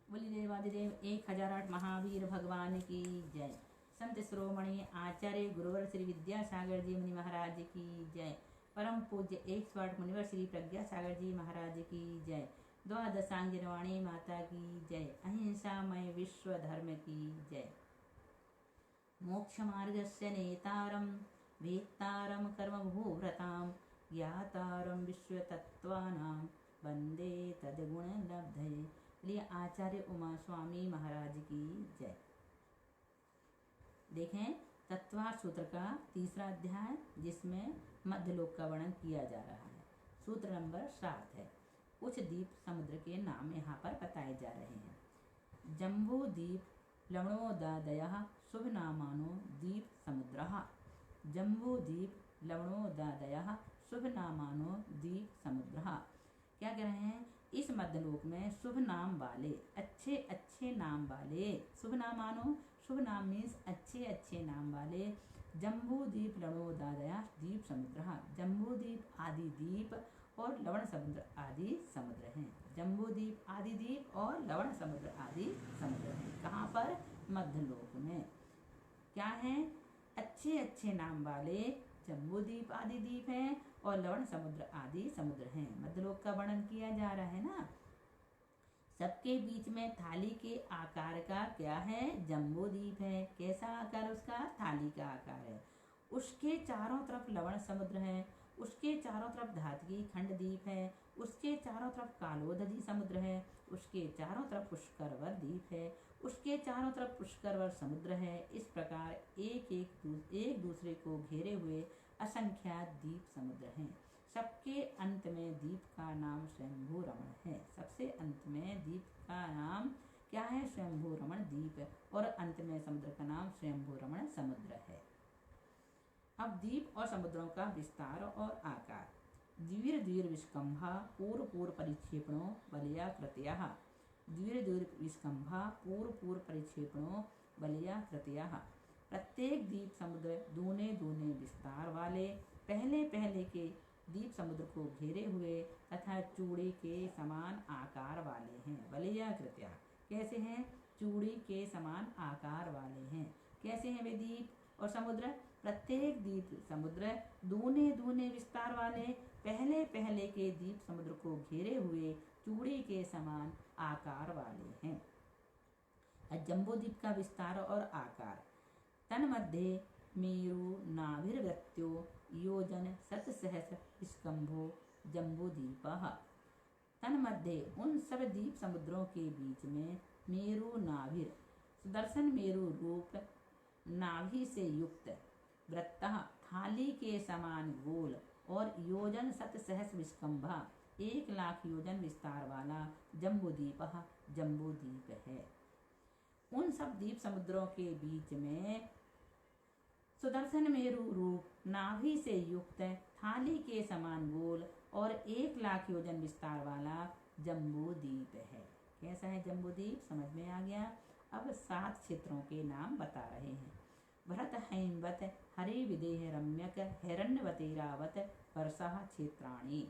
बोली देवादिदेव 1008 महावीर भगवान की जय। संत शिरोमणि आचार्य गुरुवर श्री विद्यासागर जी मुनि महाराज की जय। परम पूज्य 108 मुनिवर श्री प्रज्ञा सागर जी महाराज की जय। द्वादशांगिरवाणी माता की जय। अहिंसामय विश्व धर्म की जय। मोक्ष मार्गस्य नेतारं वेत्तारं कर्मभूभृतां ज्ञातारं विश्वतत्त्वानां वंदे तद्गुणलब्धये। लिए आचार्य उमा स्वामी महाराज की जय। देखें तत्वार्थ सूत्र का तीसरा अध्याय, जिसमें मध्यलोक का वर्णन किया जा रहा है। सूत्र नंबर 7 है। कुछ द्वीप समुद्र के नाम यहाँ पर बताए जा रहे हैं। जम्बू द्वीप लवणोदादयः शुभ नामानो द्वीप समुद्रः। जम्बू द्वीप लवणोदादयः शुभ नामानो द्वीप समुद्रः। क्या कह रहे हैं? इस मध्यलोक में शुभ नाम वाले, अच्छे अच्छे नाम वाले, शुभ नाम मानो, शुभ नाम मीन्स अच्छे अच्छे नाम वाले जम्बू द्वीप लवणोदादया द्वीप समुद्र। जम्बू द्वीप आदि द्वीप और लवण समुद्र आदि समुद्र हैं। जम्बू द्वीप आदि द्वीप और लवण समुद्र आदि समुद्र हैं। कहाँ पर? मध्यलोक में। क्या है? अच्छे अच्छे नाम वाले जम्बू द्वीप आदि द्वीप हैं और लवण समुद्र आदि समुद्र हैं। मध्यलोक का वर्णन किया जा रहा है ना। सबके बीच में थाली के आकार का क्या है? जम्बू द्वीप है। कैसा आकार उसका? थाली का आकार है। उसके चारों तरफ लवण समुद्र है। उसके चारों तरफ धातकी खंड द्वीप है। उसके चारों तरफ कालोदधी समुद्र है। उसके चारों तरफ पुष्करवर द्वीप है। उसके चारों तरफ पुष्करवर समुद्र है। इस प्रकार एक दूसरे को घेरे हुए असंख्यात द्वीप समुद्र हैं। सबके अंत में द्वीप का नाम स्वयंभू रमण है। सबसे अंत में द्वीप का नाम क्या है? स्वयंभू रमण द्वीप। और अंत में समुद्र का नाम स्वयंभू रमण समुद्र है। अब द्वीप और समुद्रों का विस्तार और आकार। द्विर विस्कंभा पूर्व पूर्व परिक्षेपणों बलयाकृतयः। द्विर विस्कंभा पूर्व परिक्षेपणों बलयाकृतयः। प्रत्येक द्वीप समुद्र दूने दूने विस्तार वाले पहले पहले के द्वीप समुद्र को घेरे हुए तथा चूड़ी के समान आकार वाले हैं। बलयाकृतयः कैसे हैं? चूड़ी के समान आकार वाले हैं। कैसे हैं वे द्वीप और समुद्र? प्रत्येक द्वीप समुद्र दूने दूने विस्तार वाले पहले पहले के द्वीप समुद्र को घेरे हुए चूड़ी के समान आकार वाले हैं। जम्बू द्वीप का विस्तार और आकार। तन्मध्ये मेरु नाभिर्वृत्यो योजन शतसहस्र विस्कंभो जम्बू द्वीपः। तन्मध्ये उन सब द्वीप समुद्रों के बीच में मेरु नाभिर सुदर्शन मेरु रूप नाभि से युक्त वृत्तः थाली के समान गोल और योजन शतसहस्र विस्कंभा 1,00,000 योजन विस्तार वाला जम्बू द्वीपः जम्बू द्वीप है। उन सब द्वीप समुद्रों के बीच में सुदर्शन मेरु रूप नाभि से युक्त थाली के समान गोल और 1,00,000 योजन विस्तार वाला जम्बू द्वीप है। कैसा है जम्बू द्वीप? समझ में आ गया। अब 7 क्षेत्रों के नाम बता रहे हैं। भरत हैमवत हरि विदेह रम्यक हिरण्यवतीरावत वर्षा क्षेत्राणि।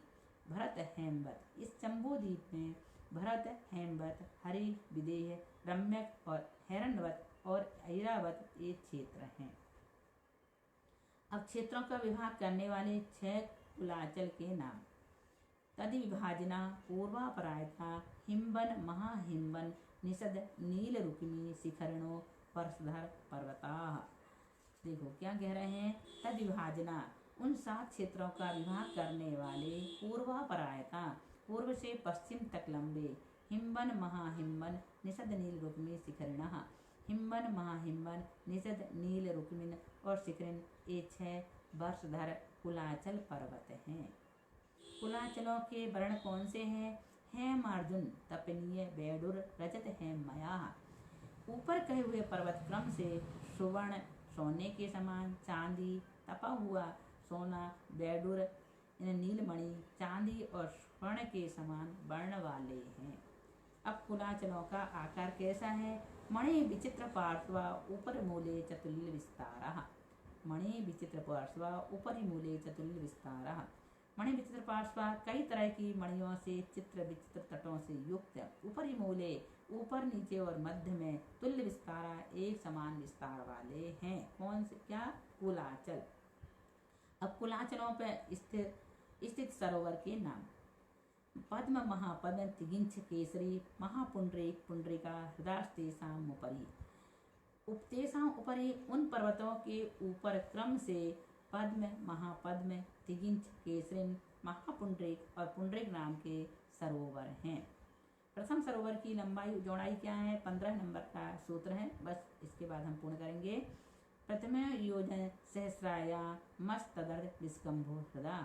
भरत हैमवत, इस जम्बू द्वीप में भरत हैमवत हरि विदेह रम्यक और हिरण्यवत और ऐरावत ये क्षेत्र हैं। अब क्षेत्रों का विभाग करने वाले 6 कुलाचल के नाम। तदि विभाजना पूर्वापरायता हिम्बन महाहिम्बन निषद नील रुक्मी शिखरणों परसधर पर्वताः। देखो क्या कह रहे हैं? तद विभाजना उन 7 क्षेत्रों का विभाग करने वाले पूर्वापरायता पूर्व से पश्चिम तक लंबे हिम्बन महाहिम्बन निषद नील रुक्मी शिखरिणः। हिम्बन महाहिम्बन निषद नील रुक्मिन और शिखरिन ये 6 वर्षधर कुलाचल पर्वत हैं। कुलाचलों के वर्ण कौन से हैं? हेमार्जुन तपनीय बैडुर रजत हेममयाः। ऊपर कहे हुए पर्वत क्रम से सुवर्ण सोने के समान, चांदी तपा हुआ सोना, बैडुर नीलमणि चांदी और स्वर्ण के समान वर्ण वाले हैं। अब कुलाचलों का आकार कैसा है? मणि विचित्र पार्श्वा ऊपर मूले चतुल विस्तारः। मणि विचित्र पार्श्वा ऊपरी मूले चतुल विस्तारः। मणि विचित्र पार्श्वा कई तरह की मणियों से चित्र विचित्र तटों से युक्त ऊपरी मूले ऊपर नीचे और मध्य में तुल्य विस्तारा एक समान विस्तार वाले हैं। कौन से? क्या? कुलाचल। अब कुलाचलों पर स्थित सरोवर के नाम। पद्म, महापद्म, तिगिंछ, केसरी, महापुंडरीक, पुंडरीका, हृदास्तेषाम् उपरि। उपतेषाम् उपरि उन पर्वतों के ऊपर क्रम से पद्म, महापद्म, तिगिंछ, केसरिन, महापुंडरीक और पुंडरीक नाम के सरोवर हैं। प्रथम सरोवर की लंबाई चौड़ाई क्या है? 15 नंबर का सूत्र है। बस इसके बाद हम पूर्ण करेंगे। प्रथम योजन सहस्राया मस्तदर् विस्कंभो हृदा।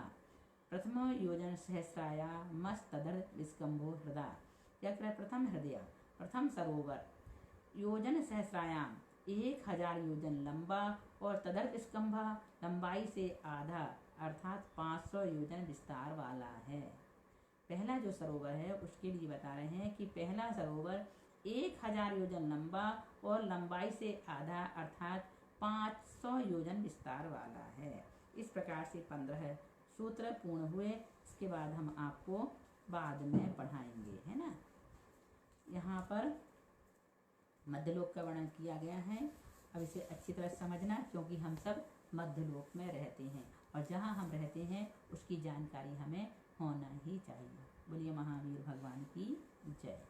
प्रथम योजन सहस्राया मस्तदर् विस्कंभो हृदा। क्या करें? प्रथम हृदय, प्रथम सरोवर योजन सहस्रायाम 1000 योजन लंबा और तदर्थ स्कंभा लंबाई से आधा अर्थात 500 योजन विस्तार वाला है। पहला जो सरोवर है उसके लिए बता रहे हैं कि पहला सरोवर 1000 योजन लंबा और लंबाई से आधा अर्थात 500 योजन विस्तार वाला है। इस प्रकार से 15 सूत्र पूर्ण हुए। इसके बाद हम आपको बाद में पढ़ाएंगे, है ना। यहाँ पर मध्यलोक का वर्णन किया गया है। अब इसे अच्छी तरह समझना, क्योंकि हम सब मध्यलोक में रहते हैं और जहाँ हम रहते हैं उसकी जानकारी हमें होना ही चाहिए। बोलिए महावीर भगवान की जय।